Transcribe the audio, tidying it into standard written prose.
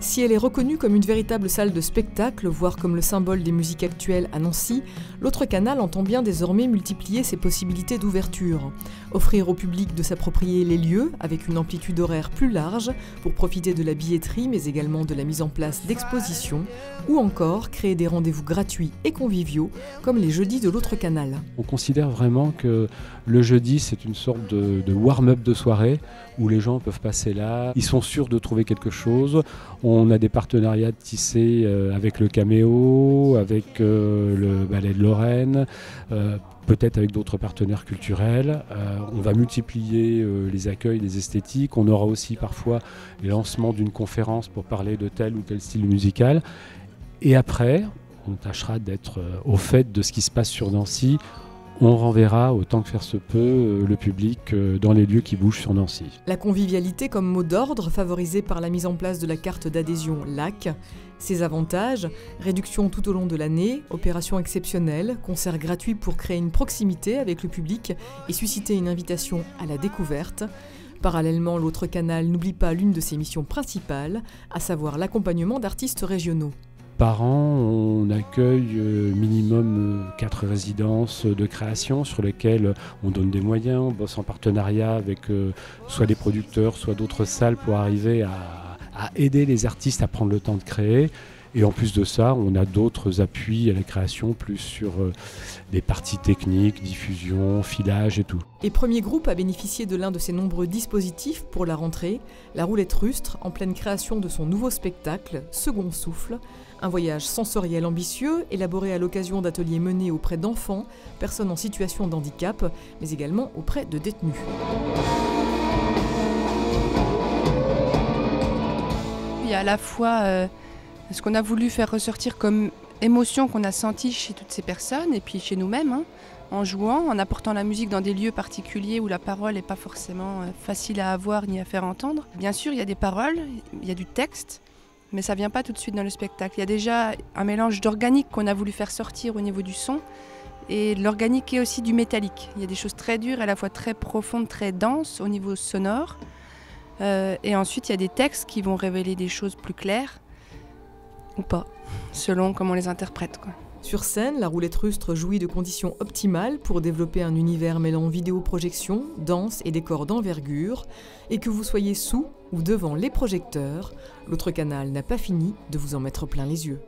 Si elle est reconnue comme une véritable salle de spectacle, voire comme le symbole des musiques actuelles à Nancy, l'autre canal entend bien désormais multiplier ses possibilités d'ouverture. Offrir au public de s'approprier les lieux avec une amplitude horaire plus large pour profiter de la billetterie mais également de la mise en place d'expositions ou encore créer des rendez-vous gratuits et conviviaux comme les jeudis de l'autre canal. On considère vraiment que le jeudi c'est une sorte de warm-up de soirée où les gens peuvent passer là, ils sont sûrs de trouver quelque chose. On a des partenariats tissés avec le Caméo, avec le Ballet de Lorraine, peut-être avec d'autres partenaires culturels. On va multiplier les accueils, les esthétiques. On aura aussi parfois le lancement d'une conférence pour parler de tel ou tel style musical. Et après, on tâchera d'être au fait de ce qui se passe sur Nancy. On renverra autant que faire se peut le public dans les lieux qui bougent sur Nancy. La convivialité comme mot d'ordre favorisée par la mise en place de la carte d'adhésion LAC. Ses avantages, réduction tout au long de l'année, opérations exceptionnelles, concerts gratuits pour créer une proximité avec le public et susciter une invitation à la découverte. Parallèlement, l'autre canal n'oublie pas l'une de ses missions principales, à savoir l'accompagnement d'artistes régionaux. Par an, on accueille minimum 4 résidences de création sur lesquelles on donne des moyens, on bosse en partenariat avec soit des producteurs, soit d'autres salles pour arriver à aider les artistes à prendre le temps de créer. Et en plus de ça, on a d'autres appuis à la création, plus sur des parties techniques, diffusion, filage et tout. Et Premier Groupe a bénéficié de l'un de ses nombreux dispositifs pour la rentrée, la Roulette Rustre, en pleine création de son nouveau spectacle, Second Souffle, un voyage sensoriel ambitieux, élaboré à l'occasion d'ateliers menés auprès d'enfants, personnes en situation de handicap, mais également auprès de détenus. Il y a à la fois ce qu'on a voulu faire ressortir comme émotion qu'on a sentie chez toutes ces personnes et puis chez nous-mêmes, en jouant, en apportant la musique dans des lieux particuliers où la parole n'est pas forcément facile à avoir ni à faire entendre. Bien sûr, il y a des paroles, il y a du texte, mais ça ne vient pas tout de suite dans le spectacle. Il y a déjà un mélange d'organique qu'on a voulu faire sortir au niveau du son et de l'organique et aussi du métallique. Il y a des choses très dures, à la fois très profondes, très denses au niveau sonore. Et ensuite, il y a des textes qui vont révéler des choses plus claires ou pas, selon comment on les interprète, quoi. Sur scène, la Roulette Rustre jouit de conditions optimales pour développer un univers mêlant vidéoprojection, danse et décors d'envergure. Et que vous soyez sous ou devant les projecteurs, l'autre canal n'a pas fini de vous en mettre plein les yeux.